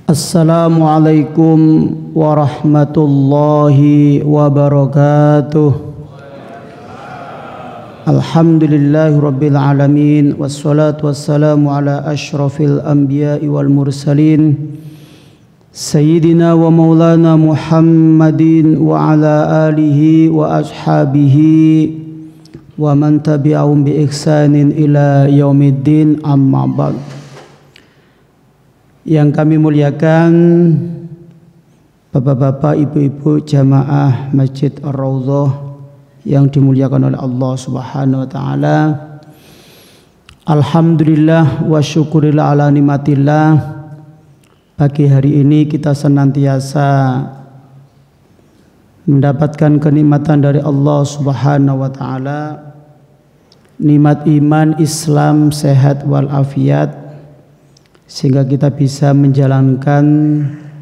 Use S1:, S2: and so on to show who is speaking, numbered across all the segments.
S1: Assalamualaikum warahmatullahi wabarakatuh. Alhamdulillahirabbil alamin wassalatu wassalamu ala asyrafil anbiya'i wal mursalin sayyidina wa maulana Muhammadin wa ala alihi wa ashabihi wa man tabi'ahum bi ihsanin ila yaumiddin, amma ba'd. Yang kami muliakan bapak-bapak, ibu-ibu jamaah Masjid Ar-Raudhah yang dimuliakan oleh Allah Subhanahu wa taala. Alhamdulillah wa syukurillah ala nikmatillah. Pagi hari ini kita senantiasa mendapatkan kenikmatan dari Allah Subhanahu wa taala. Nikmat iman, Islam, sehat walafiat, sehingga kita bisa menjalankan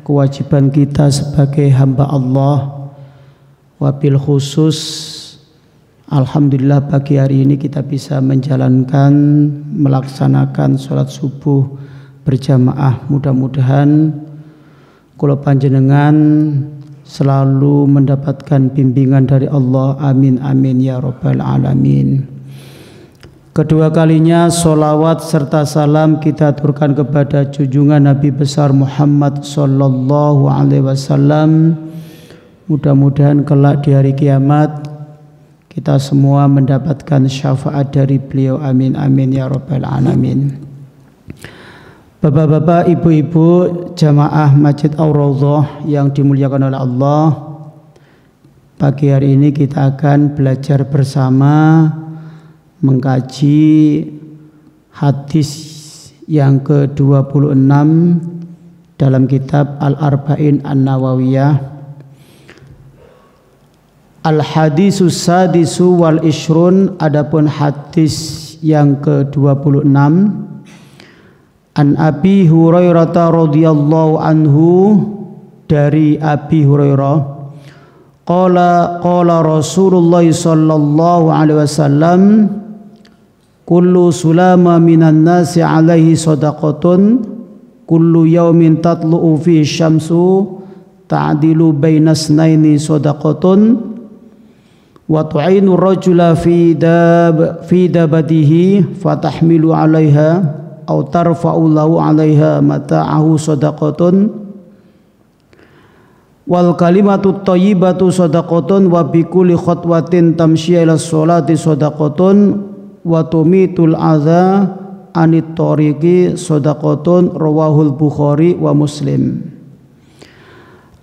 S1: kewajiban kita sebagai hamba Allah. Wabil khusus, alhamdulillah pagi hari ini kita bisa menjalankan, melaksanakan sholat subuh berjamaah. Mudah-mudahan kula panjenengan selalu mendapatkan bimbingan dari Allah. Amin amin ya rabbal alamin. Kedua kalinya solawat serta salam kita aturkan kepada junjungan Nabi besar Muhammad sallallahu alaihi wasallam. Mudah-mudahan kelak di hari kiamat kita semua mendapatkan syafaat dari beliau. Amin amin ya rabbal alamin. Bapak-bapak, ibu-ibu jamaah Masjid Ar-Raudhah yang dimuliakan oleh Allah, pagi hari ini kita akan belajar bersama mengkaji hadis yang ke-26 dalam kitab Al-Arba'in An-Nawawiyah. Al-Hadisus Sadisu wal Ishrun, adapun hadis yang ke-26, An Abi Hurairah radhiyallahu anhu, dari Abi Hurairah, qala Rasulullah sallallahu alaihi wasallam, kullu sulama minan nasi alaihi sadaqatun, kullu yaumin tatlu'u fi syamsu ta'dilu baina snaini sadaqatun, wa tu'inu rajula fi dabatihi fatahmilu 'alaiha aw tarfa'u lahu 'alaiha mata'ahu sadaqatun, wal kalimatu thayyibatu sadaqatun, wa bi kulli khatwatin tamshi ila sholati sadaqatun, wa tumitul adza anit tariqi sadaqatun. Rawahul Bukhari wa Muslim.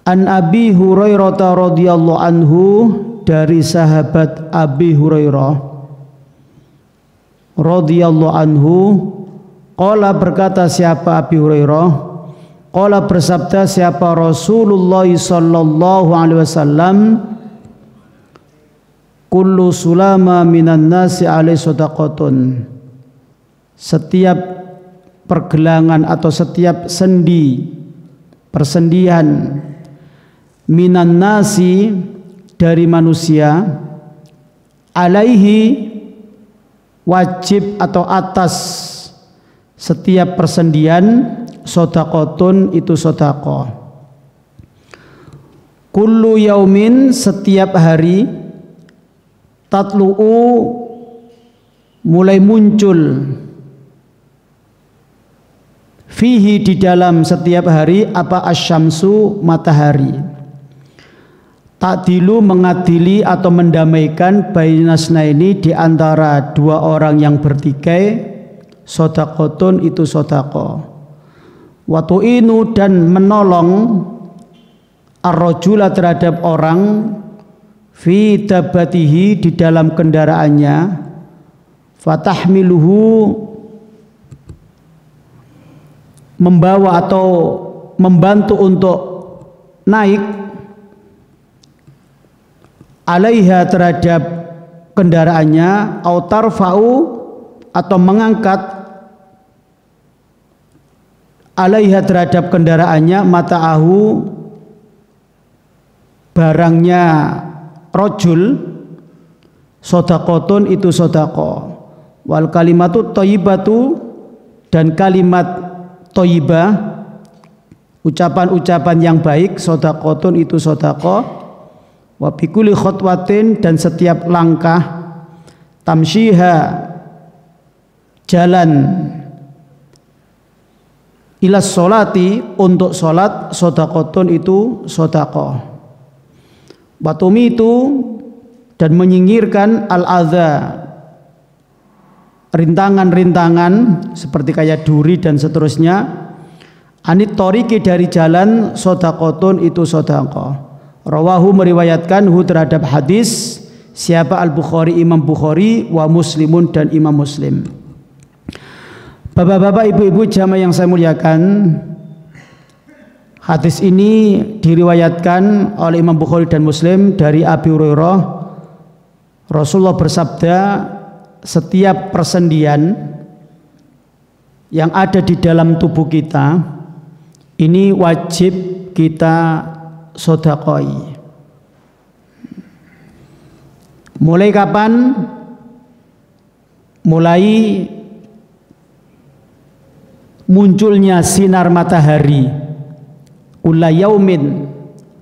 S1: An Abi Hurairah radhiyallahu anhu, dari sahabat Abi Hurairah radhiyallahu anhu, qala, berkata siapa Abi Hurairah, qala bersabda siapa Rasulullah sallallahu alaihi wasallam, kullu sulama minan nasi alaihi sadaqatun, setiap pergelangan atau setiap sendi, persendian, minan nasi, dari manusia, alaihi, wajib atau atas setiap persendian, sadaqatun, itu sedekah. Kullu yaumin, setiap hari, tatlu'u, mulai muncul, fihi, di dalam setiap hari, apa, asyamsu, matahari, ta'dilu, mengadili atau mendamaikan, bainasna, ini di antara dua orang yang bertikai, sadaqatun, itu sedekah. Wa tu'inu, dan menolong, ar-rajula, terhadap orang, fi dabatihi, di dalam kendaraannya, fatahmiluhu, membawa atau membantu untuk naik, alaiha, terhadap kendaraannya, au tarfa'u, atau mengangkat, alaiha, terhadap kendaraannya, mata'ahu, barangnya rojul, sodakotun, itu sodako. Wal kalimatu thayyibatu, dan kalimat thayyibah, ucapan-ucapan yang baik, shadaqatun itu shadaqah, wa bi kulli khutwatin dan setiap langkah, tamsyiha jalan, ila sholati untuk sholat, shadaqatun itu shadaqah, wa tumitu dan menyingkirkan al-adza rintangan-rintangan seperti kayak duri dan seterusnya, anit toriki dari jalan, shadaqatun itu shadaqah. Rawahu meriwayatkan hu terhadap hadis siapa Al-Bukhari, Imam Bukhari, wa Muslimun dan Imam Muslim. Bapak-bapak, ibu-ibu jamaah yang saya muliakan, hadis ini diriwayatkan oleh Imam Bukhari dan Muslim dari Abi Hurairah. Rasulullah bersabda, setiap persendian yang ada di dalam tubuh kita ini wajib kita sedekahai. Mulai kapan? Mulai munculnya sinar matahari, kulla yaumin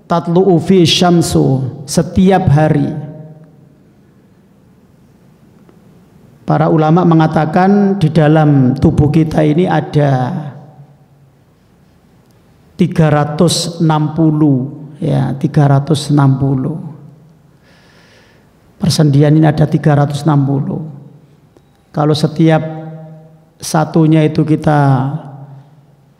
S1: tatlu'u fi syamsu, setiap hari. Para ulama mengatakan di dalam tubuh kita ini ada 360, ya, 360. Persendian ini ada 360. Kalau setiap satunya itu kita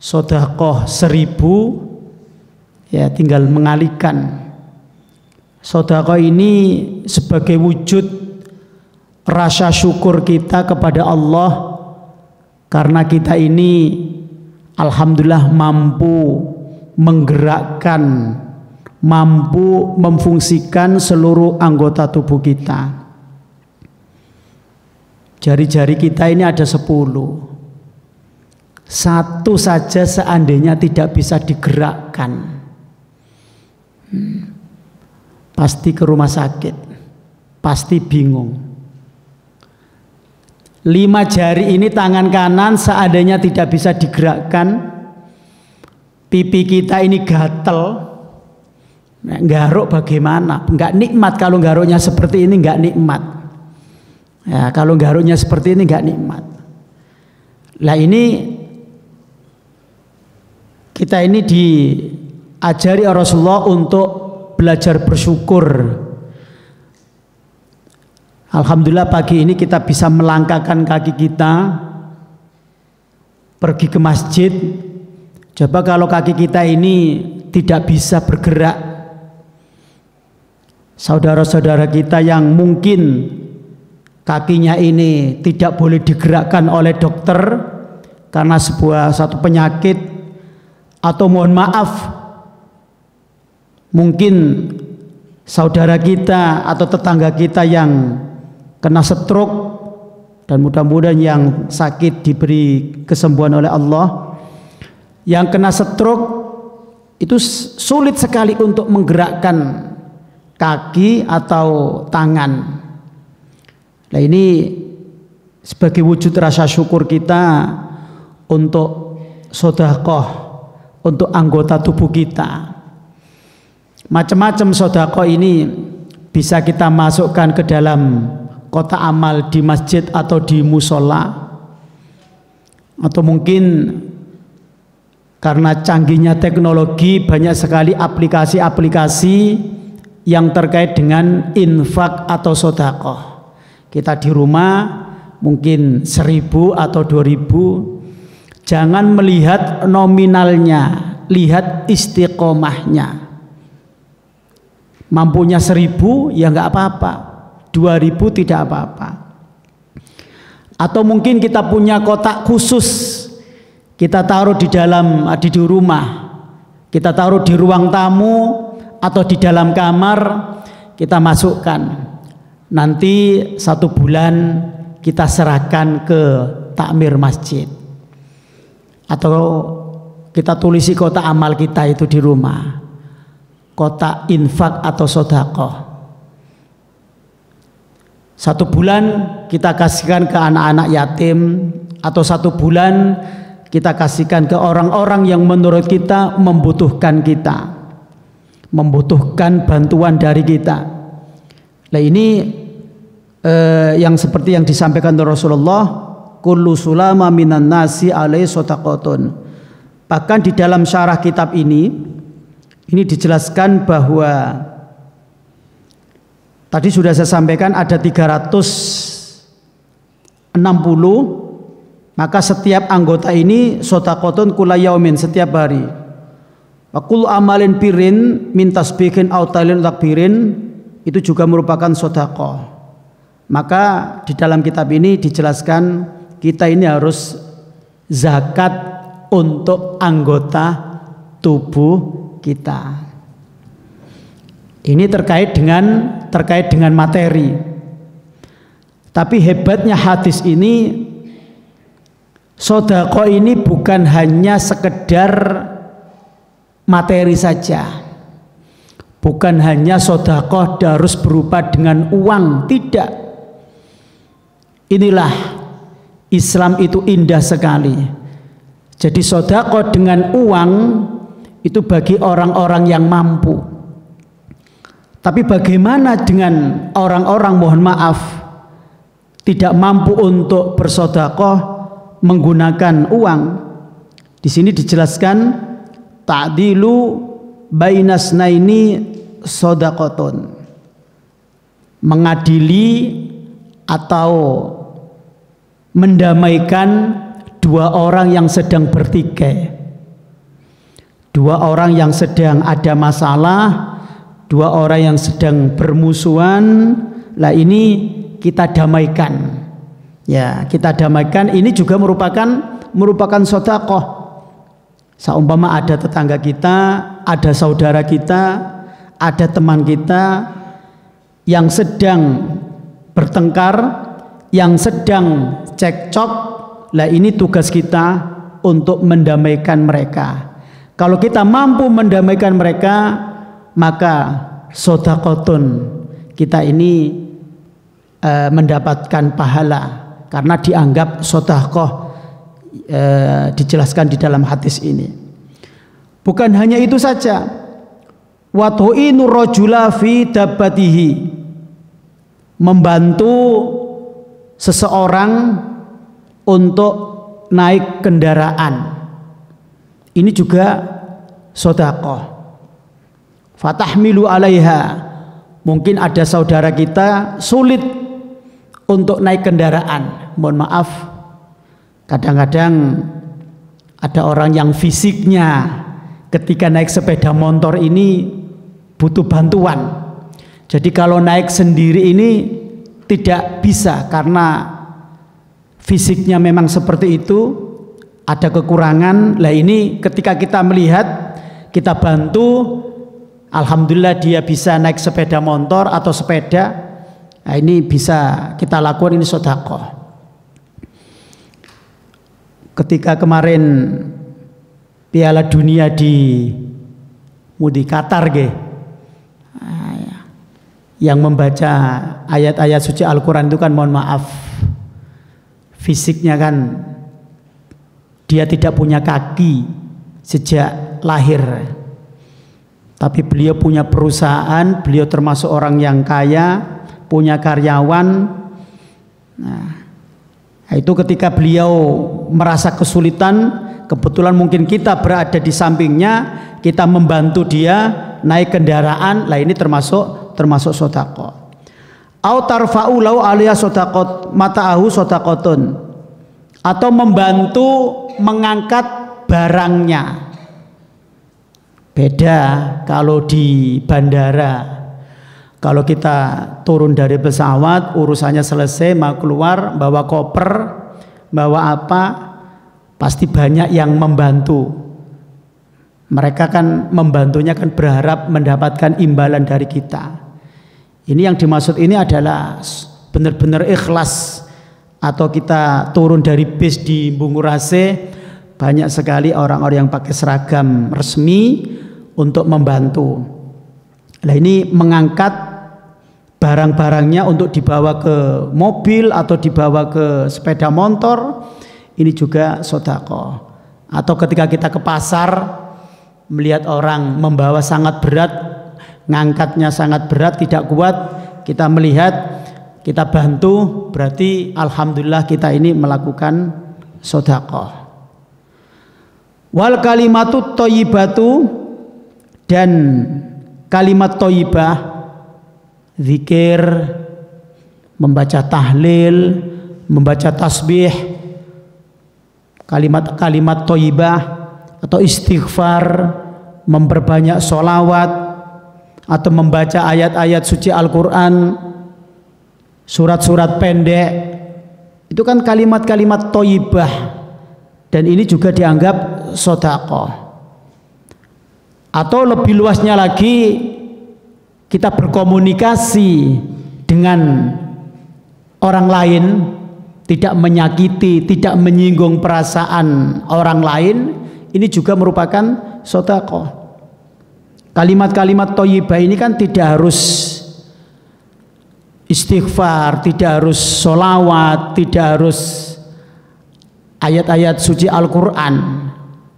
S1: sedekah 1000, ya tinggal mengalihkan. Sedekah ini sebagai wujud rasa syukur kita kepada Allah karena kita ini alhamdulillah mampu menggerakkan, mampu memfungsikan seluruh anggota tubuh kita. Jari-jari kita ini ada 10. Satu saja seandainya tidak bisa digerakkan, pasti ke rumah sakit, pasti bingung. 5 jari ini tangan kanan seandainya tidak bisa digerakkan, pipi kita ini gatel, nggaruk bagaimana? Enggak nikmat kalau nggaruknya seperti ini, enggak nikmat. Ya, kalau nggaruknya seperti ini enggak nikmat. Lah ini kita ini diajari Rasulullah untuk belajar bersyukur. Alhamdulillah pagi ini kita bisa melangkahkan kaki kita pergi ke masjid. Coba kalau kaki kita ini tidak bisa bergerak, saudara-saudara kita yang mungkin kakinya ini tidak boleh digerakkan oleh dokter karena satu penyakit, atau mohon maaf mungkin saudara kita atau tetangga kita yang kena stroke, dan mudah-mudahan yang sakit diberi kesembuhan oleh Allah. Yang kena stroke itu sulit sekali untuk menggerakkan kaki atau tangan. Nah ini sebagai wujud rasa syukur kita untuk sedekah untuk anggota tubuh kita. Macam-macam sedekah ini bisa kita masukkan ke dalam kotak amal di masjid atau di musola, atau mungkin karena canggihnya teknologi banyak sekali aplikasi-aplikasi yang terkait dengan infak atau sedekah. Kita di rumah mungkin 1000 atau 2000, jangan melihat nominalnya, lihat istiqomahnya. Mampunya 1000 ya nggak apa-apa, 2000 tidak apa-apa. Atau mungkin kita punya kotak khusus, kita taruh di rumah, kita taruh di ruang tamu atau di dalam kamar, kita masukkan. Nanti 1 bulan kita serahkan ke takmir masjid, atau kita tulisi kotak amal kita itu di rumah, kotak infak atau sedekah. 1 bulan kita kasihkan ke anak-anak yatim, atau 1 bulan kita kasihkan ke orang-orang yang menurut kita membutuhkan bantuan dari kita. Nah ini yang seperti yang disampaikan oleh Rasulullah, kullu sulama minan nasi alaihi shadaqatun. Bahkan di dalam syarah kitab ini dijelaskan bahwa tadi sudah saya sampaikan ada 360, maka setiap anggota ini shadaqatun kulla yaumin, setiap hari. Wa kullu amalin birin min tasbihin aw tahlilin takbirin, itu juga merupakan sedekah. Maka di dalam kitab ini dijelaskan kita ini harus zakat untuk anggota tubuh kita. Ini terkait dengan materi. Tapi hebatnya hadis ini, sedekah ini bukan hanya sekedar materi saja, bukan hanya sedekah harus berupa dengan uang, tidak. Inilah Islam itu indah sekali. Jadi sedekah dengan uang itu bagi orang-orang yang mampu. Tapi bagaimana dengan orang-orang, mohon maaf, tidak mampu untuk bersedekah menggunakan uang? Di sini dijelaskan ta'dilu bainasnaini shadaqatun, mengadili atau mendamaikan dua orang yang sedang bertikai, dua orang yang sedang ada masalah, dua orang yang sedang bermusuhan. Lah ini kita damaikan, ya kita damaikan. Ini juga merupakan sedekah. Seumpama ada tetangga kita, ada saudara kita, ada teman kita yang sedang bertengkar, yang sedang cekcok, lah ini tugas kita untuk mendamaikan mereka. Kalau kita mampu mendamaikan mereka, maka sedekahun kita ini mendapatkan pahala, karena dianggap sedekah. Dijelaskan di dalam hadis ini. Bukan hanya itu saja, wa tu'inu rajula fi dabbatihi, membantu seseorang untuk naik kendaraan, ini juga sedekah. Fatahmilu alaiha, mungkin ada saudara kita sulit untuk naik kendaraan, mohon maaf, kadang-kadang ada orang yang fisiknya ketika naik sepeda motor ini butuh bantuan. Jadi kalau naik sendiri ini tidak bisa karena fisiknya memang seperti itu, ada kekurangan. Lah ini ketika kita melihat, kita bantu, alhamdulillah dia bisa naik sepeda motor atau sepeda. Nah, ini bisa kita lakukan, ini sedekah. Ketika kemarin Piala Dunia di Qatar yang membaca ayat-ayat suci Al-Quran itu kan, mohon maaf, fisiknya kan dia tidak punya kaki sejak lahir, tapi beliau punya perusahaan, beliau termasuk orang yang kaya, punya karyawan. Nah, itu ketika beliau merasa kesulitan, kebetulan mungkin kita berada di sampingnya, kita membantu dia naik kendaraan. Lah ini termasuk sedekah. Au tarfa'u lau alaiha shadaqat mata'ahu shadaqatun, atau membantu mengangkat barangnya. Beda kalau di bandara. Kalau kita turun dari pesawat, urusannya selesai, mau keluar, bawa koper, bawa apa, pasti banyak yang membantu. Mereka kan membantunya kan berharap mendapatkan imbalan dari kita. Ini yang dimaksud ini adalah benar-benar ikhlas. Atau kita turun dari bis di Bungurase, banyak sekali orang-orang yang pakai seragam resmi untuk membantu. Nah ini mengangkat barang-barangnya untuk dibawa ke mobil atau dibawa ke sepeda motor, ini juga sedekah. Atau ketika kita ke pasar melihat orang membawa sangat berat, ngangkatnya sangat berat, tidak kuat, kita melihat, kita bantu, berarti alhamdulillah kita ini melakukan sedekah. Wal kalimatu thayyibatu, dan kalimat thayyibah, zikir, membaca tahlil, membaca tasbih, kalimat-kalimat thayyibah atau istighfar, memperbanyak sholawat, atau membaca ayat-ayat suci Al-Quran, surat-surat pendek, itu kan kalimat-kalimat thayyibah, dan ini juga dianggap sedekah. Atau lebih luasnya lagi, kita berkomunikasi dengan orang lain, tidak menyakiti, tidak menyinggung perasaan orang lain, ini juga merupakan sedekah. Kalimat-kalimat thayyibah ini kan tidak harus istighfar, tidak harus sholawat, tidak harus ayat-ayat suci Al-Quran.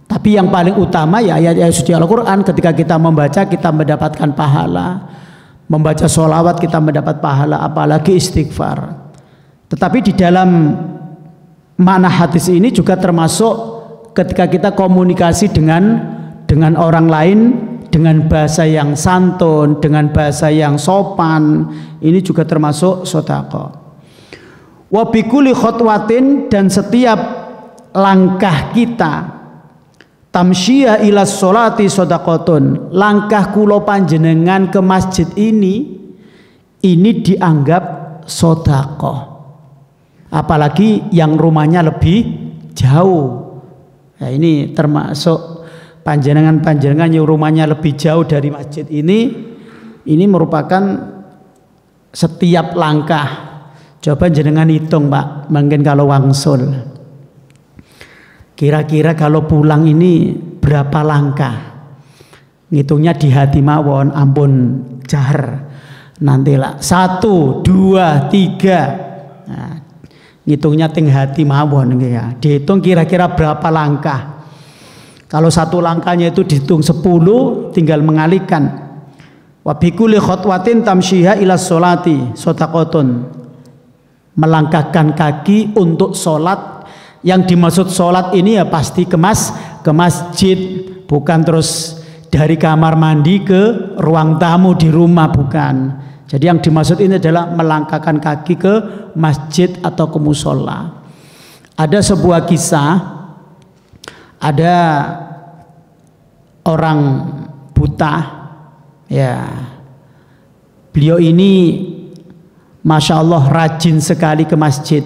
S1: Tapi yang paling utama ya ayat-ayat suci Al-Quran. Ketika kita membaca, kita mendapatkan pahala. Membaca sholawat, kita mendapat pahala, apalagi istighfar. Tetapi di dalam makna hadis ini juga termasuk ketika kita komunikasi dengan orang lain, dengan bahasa yang santun, dengan bahasa yang sopan, ini juga termasuk sedekah. Wa bikulli khotwatin, dan setiap langkah kita, tamsyiya ila sholati sedekatun, langkah kula panjenengan ke masjid ini dianggap sedekah. Apalagi yang rumahnya lebih jauh. Nah, ini termasuk panjenengan yang rumahnya lebih jauh dari masjid ini merupakan setiap langkah. Coba jenengan hitung, Pak, mungkin kalau wangsul, kira-kira kalau pulang ini berapa langkah? Ngitungnya di hati mawon, ampun jar nantilah 1, 2, 3. Nah, ngitungnya ting hati mawon ya. Dihitung kira-kira berapa langkah. Kalau satu langkahnya itu dihitung 10, tinggal mengalihkan. Wa bikulli khotwatin tamsyiha ila sholati sedekatun, melangkahkan kaki untuk sholat. Yang dimaksud sholat ini ya pasti ke masjid, bukan terus dari kamar mandi ke ruang tamu di rumah, bukan. Jadi yang dimaksud ini adalah melangkahkan kaki ke masjid atau ke musola. Ada sebuah kisah, ada orang buta, ya, beliau ini Masya Allah rajin sekali ke masjid.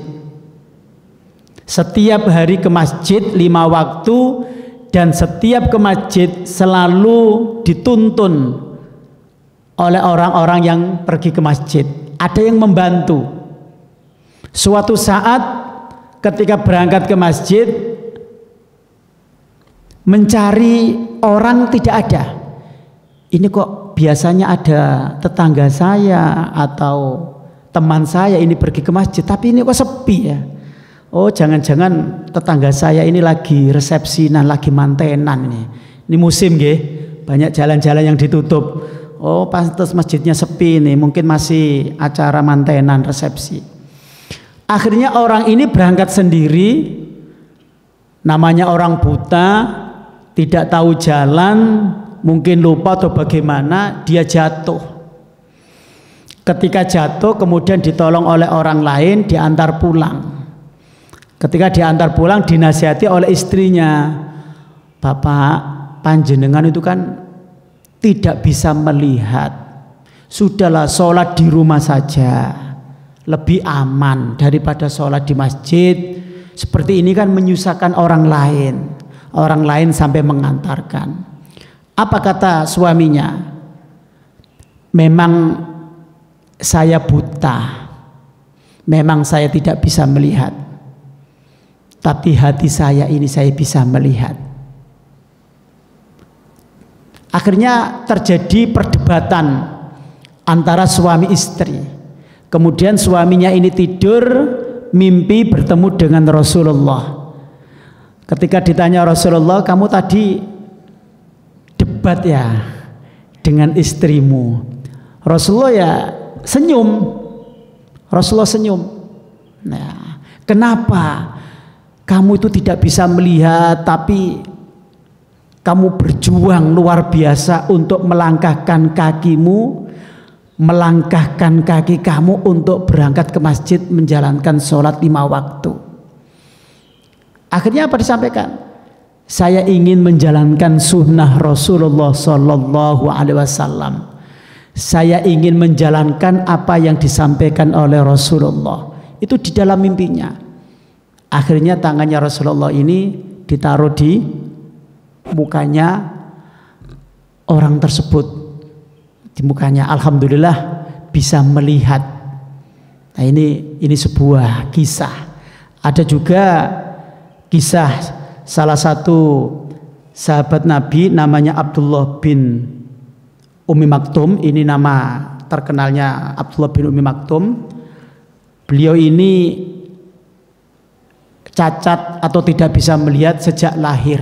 S1: Setiap hari ke masjid 5 waktu, dan setiap ke masjid selalu dituntun oleh orang-orang yang pergi ke masjid. Ada yang membantu. Suatu saat ketika berangkat ke masjid, mencari orang tidak ada. Ini kok biasanya ada tetangga saya atau teman saya ini pergi ke masjid, tapi ini kok sepi ya. Oh, jangan-jangan tetangga saya ini lagi resepsinan, lagi mantenan ini. Ini musim nggih, banyak jalan-jalan yang ditutup. Oh, pantas masjidnya sepi nih, mungkin masih acara mantenan, resepsi. Akhirnya orang ini berangkat sendiri, namanya orang buta, tidak tahu jalan, mungkin lupa atau bagaimana, dia jatuh. Ketika jatuh kemudian ditolong oleh orang lain, diantar pulang. Ketika diantar pulang dinasihati oleh istrinya, Bapak, panjenengan itu kan tidak bisa melihat, sudahlah sholat di rumah saja, lebih aman daripada sholat di masjid. Seperti ini kan menyusahkan orang lain sampai mengantarkan. Apa kata suaminya? Memang saya buta, memang saya tidak bisa melihat, tapi hati saya ini saya bisa melihat. Akhirnya terjadi perdebatan antara suami istri. Kemudian suaminya ini tidur, mimpi bertemu dengan Rasulullah. Ketika ditanya Rasulullah, kamu tadi debat ya dengan istrimu. Rasulullah ya senyum. Rasulullah senyum. Nah, kenapa kamu itu tidak bisa melihat, tapi kamu berjuang luar biasa untuk melangkahkan kakimu, melangkahkan kaki kamu untuk berangkat ke masjid menjalankan sholat 5 waktu. Akhirnya apa disampaikan? Saya ingin menjalankan sunnah Rasulullah Sallallahu Alaihi Wasallam. Saya ingin menjalankan apa yang disampaikan oleh Rasulullah. Itu di dalam mimpinya. Akhirnya tangannya Rasulullah ini ditaruh di mukanya orang tersebut. Di mukanya, alhamdulillah bisa melihat. Nah, ini sebuah kisah. Ada juga kisah salah satu sahabat Nabi namanya Abdullah bin Ummi Maktum. Ini nama terkenalnya Abdullah bin Ummi Maktum. Beliau ini cacat atau tidak bisa melihat sejak lahir.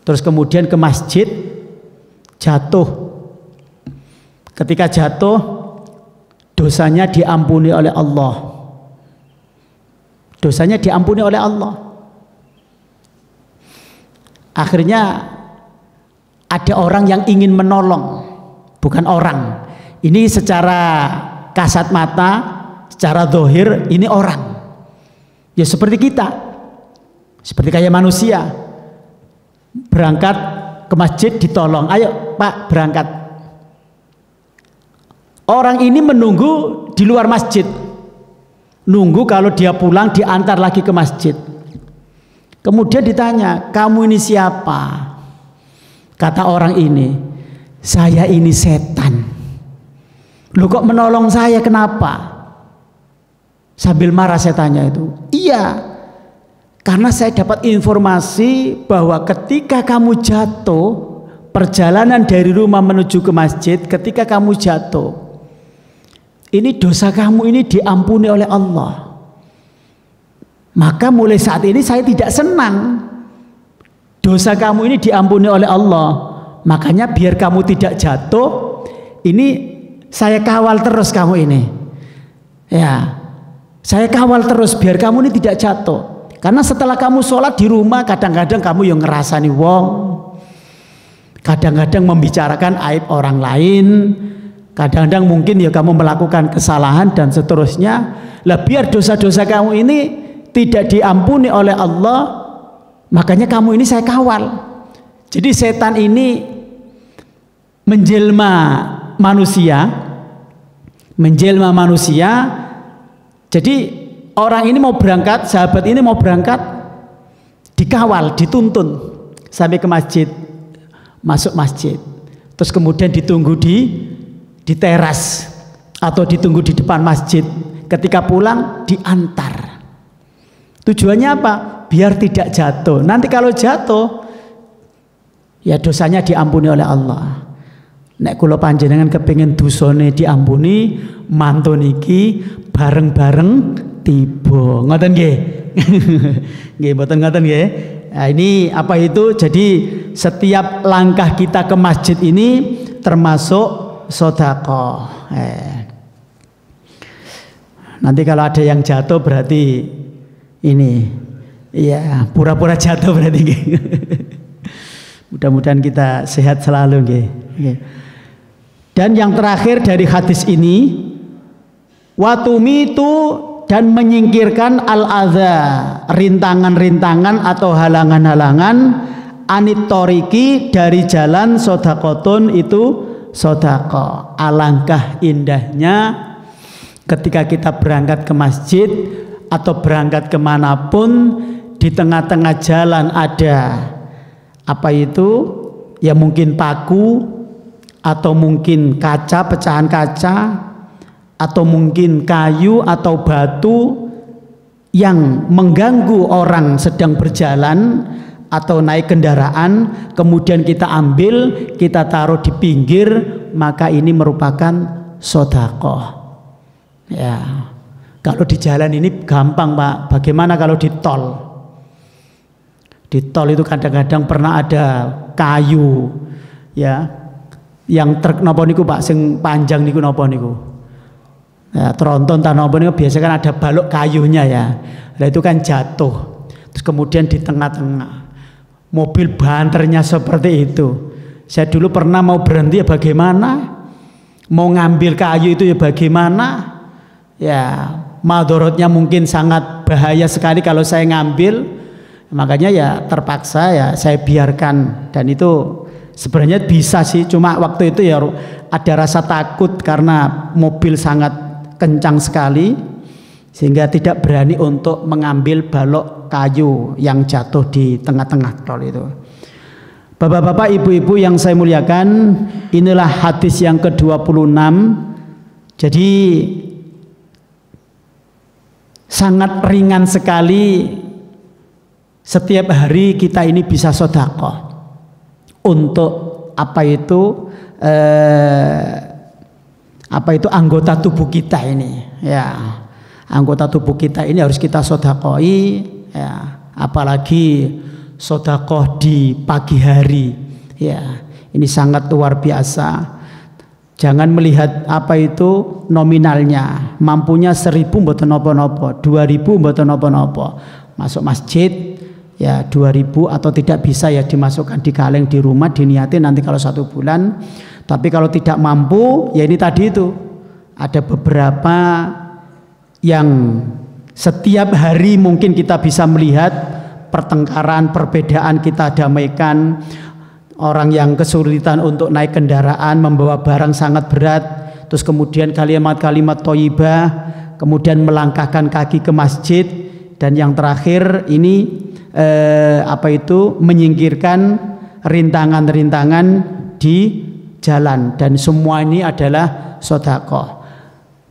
S1: Terus kemudian ke masjid, jatuh. Ketika jatuh, dosanya diampuni oleh Allah. Dosanya diampuni oleh Allah. Akhirnya ada orang yang ingin menolong. Bukan orang. Ini secara kasat mata, secara zahir ini orang. Ya seperti kita. Seperti kayak manusia. Berangkat ke masjid ditolong. Ayo Pak berangkat. Orang ini menunggu di luar masjid. Nunggu kalau dia pulang diantar lagi ke masjid. Kemudian ditanya, kamu ini siapa? Kata orang ini, saya ini setan. Loh kok menolong saya, kenapa? Sambil marah setannya itu. Iya, karena saya dapat informasi bahwa ketika kamu jatuh, perjalanan dari rumah menuju ke masjid, ketika kamu jatuh, ini dosa kamu ini diampuni oleh Allah. Maka mulai saat ini saya tidak senang. Dosa kamu ini diampuni oleh Allah. Makanya biar kamu tidak jatuh, ini saya kawal terus kamu ini. Ya, saya kawal terus biar kamu ini tidak jatuh. Karena setelah kamu sholat di rumah, kadang-kadang kamu yang ngerasani wong, kadang-kadang membicarakan aib orang lain, kadang-kadang mungkin ya kamu melakukan kesalahan dan seterusnya. Lah biar dosa-dosa kamu ini tidak diampuni oleh Allah, makanya kamu ini saya kawal. Jadi setan ini menjelma manusia. Jadi orang ini mau berangkat, sahabat ini mau berangkat, dikawal, dituntun sampai ke masjid, masuk masjid, terus kemudian ditunggu di teras atau ditunggu di depan masjid. Ketika pulang diantar. Tujuannya apa? Biar tidak jatuh. Nanti kalau jatuh, ya dosanya diampuni oleh Allah. Nek kula panjenengan kepengin dosane diampuni, mantun iki bareng-bareng tiba. Ngoten nggih? Nggih, mboten ngoten nggih. Nah, ini apa itu? Jadi setiap langkah kita ke masjid ini termasuk sedekah. Nanti kalau ada yang jatuh berarti ini, ya pura-pura jatuh berarti. Mudah-mudahan kita sehat selalu. Dan yang terakhir dari hadis ini, watumitu, dan menyingkirkan al-adza, rintangan-rintangan atau halangan-halangan, anitoriki, dari jalan sodakotun, itu sodako. Alangkah indahnya ketika kita berangkat ke masjid atau berangkat kemanapun, di tengah-tengah jalan ada apa itu, ya mungkin paku atau mungkin kaca, pecahan kaca, atau mungkin kayu atau batu yang mengganggu orang sedang berjalan atau naik kendaraan, kemudian kita ambil, kita taruh di pinggir, maka ini merupakan sedekah. Ya, kalau di jalan ini gampang Pak. Bagaimana kalau di tol? Di tol itu kadang-kadang pernah ada kayu ya, yang truk napa niku Pak sing panjang niku napa niku? Ya, tronton tanah napa niku biasa kan ada balok kayunya ya. Nah itu kan jatuh. Terus kemudian di tengah-tengah mobil banternya seperti itu. Saya dulu pernah mau berhenti ya bagaimana? Mau ngambil kayu itu ya bagaimana? Ya, madorotnya mungkin sangat bahaya sekali kalau saya ngambil. Makanya ya terpaksa ya saya biarkan, dan itu sebenarnya bisa sih, cuma waktu itu ya ada rasa takut karena mobil sangat kencang sekali sehingga tidak berani untuk mengambil balok kayu yang jatuh di tengah-tengah tol itu. Bapak-bapak, ibu-ibu yang saya muliakan, inilah hadis yang ke-26. Jadi sangat ringan sekali. Setiap hari kita ini bisa sedekah untuk apa itu anggota tubuh kita ini ya, anggota tubuh kita ini harus kita sedekahi ya, apalagi sedekah di pagi hari ya, ini sangat luar biasa. Jangan melihat apa itu nominalnya, mampunya 1.000 mboten napa-napa, 2.000 mboten napa-napa, masuk masjid ya 2.000 atau tidak bisa ya dimasukkan di kaleng di rumah, diniatin nanti kalau 1 bulan. Tapi kalau tidak mampu ya ini tadi itu ada beberapa yang setiap hari mungkin kita bisa melihat pertengkaran, perbedaan kita damaikan. Orang yang kesulitan untuk naik kendaraan, membawa barang sangat berat, terus kemudian kalimat-kalimat thayyibah, kemudian melangkahkan kaki ke masjid, dan yang terakhir ini menyingkirkan rintangan-rintangan di jalan, dan semua ini adalah sedekah.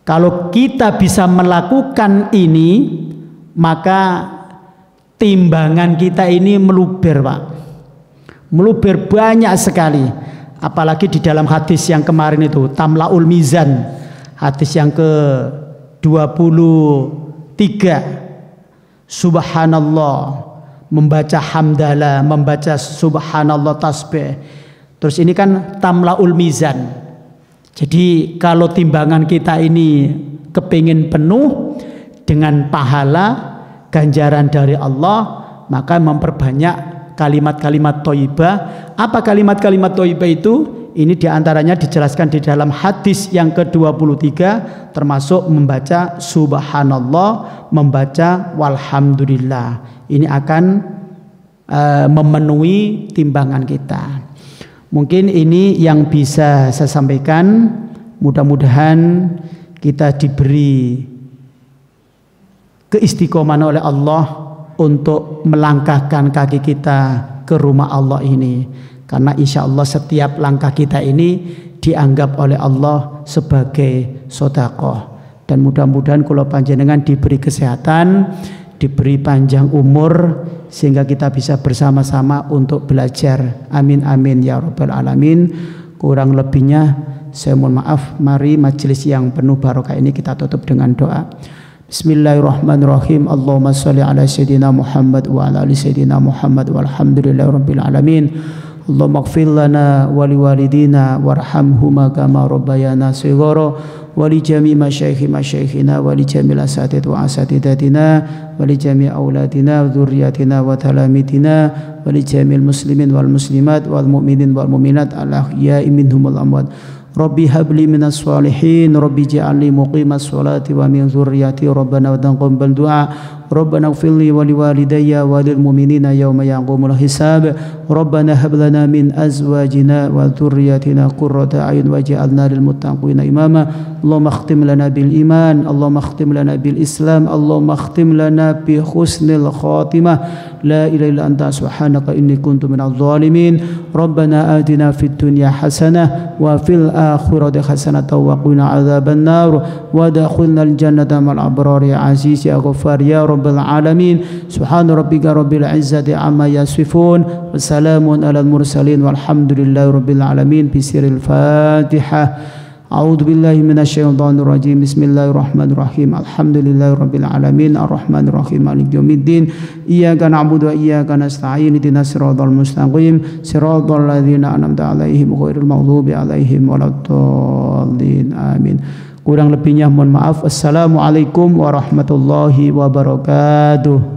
S1: Kalau kita bisa melakukan ini, maka timbangan kita ini meluber, Pak, meluber banyak sekali. Apalagi di dalam hadis yang kemarin itu, tamlaul mizan, hadis yang ke-23, subhanallah, membaca hamdalah, membaca subhanallah tasbih. Terus ini kan tamlaul mizan. Jadi kalau timbangan kita ini kepingin penuh dengan pahala ganjaran dari Allah, maka memperbanyak kalimat-kalimat thayyibah. Apa kalimat-kalimat thayyibah itu? Ini diantaranya dijelaskan di dalam hadis yang ke-23, termasuk membaca subhanallah, membaca walhamdulillah. Ini akan memenuhi timbangan kita. Mungkin ini yang bisa saya sampaikan. Mudah-mudahan kita diberi keistiqomahan oleh Allah untuk melangkahkan kaki kita ke rumah Allah ini, karena insya Allah setiap langkah kita ini dianggap oleh Allah sebagai sedekah. Dan mudah-mudahan kula panjenengan diberi kesehatan, diberi panjang umur, sehingga kita bisa bersama-sama untuk belajar. Amin amin ya rabbal alamin. Kurang lebihnya saya mohon maaf. Mari majelis yang penuh barokah ini kita tutup dengan doa. Bismillahirrahmanirrahim. Allahumma sholli ala sayyidina Muhammad wa ala ali sayyidina Muhammad walhamdulillahi rabbil alamin. Allahumma ighfir lana wa liwalidina warhamhuma kama rabbayana shighara wa li jami' masyayikhina wa li jami'il asatid wa asatidatina wa li jami' auladina wa dzurriyyatina wa talamidina wa li jami'il muslimin wal muslimat wal mu'minin wal mu'minat al ahya'i minhum wal amwat. Rabbi habli minas sholihin, Rabbi ja'alni muqimas sholati wa min dzurriyyati, Rabbana wa taqabbal du'a, Rabbana ighfirli wa liwalidayya wa lil mu'minina yawma yaqumul hisab, Rabbana hab lana min azwajina wa dzurriyyatina qurrata a'yun waj'alna lil muttaqina imama. Allahumma khtim lana bil iman, Allahumma khtim lana bil islam, Allahumma khtim lana bi husnil khatimah. La ilaha illa anta subhanaka inni kuntu minadh dhalimin. Rabbana atina fid dunya hasanah wa fil akhirati hasanatan wa qina adzaban nar wa adkhilnal jannata ma'al abrar ya aziz ya ghaffar ya rabbal alamin. Subhana rabbika rabbil izzati amma yasifun wa salamun alal mursalin walhamdulillahi rabbil alamin. Bisiril Fatihah. A'udzubillahi minasyaitonirrajim. Bismillahirrahmanirrahim. Alhamdulillahirabbil alamin arrahmanirrahim maliki yaumiddin. Iyyaka na'budu wa iyyaka nasta'in. Ihdinas siratal mustaqim. Siratal ladzina an'amta 'alaihim ghairil maghdubi 'alaihim waladdallin. Amin. Kurang lebihnya mohon maaf. Assalamualaikum warahmatullahi wabarakatuh.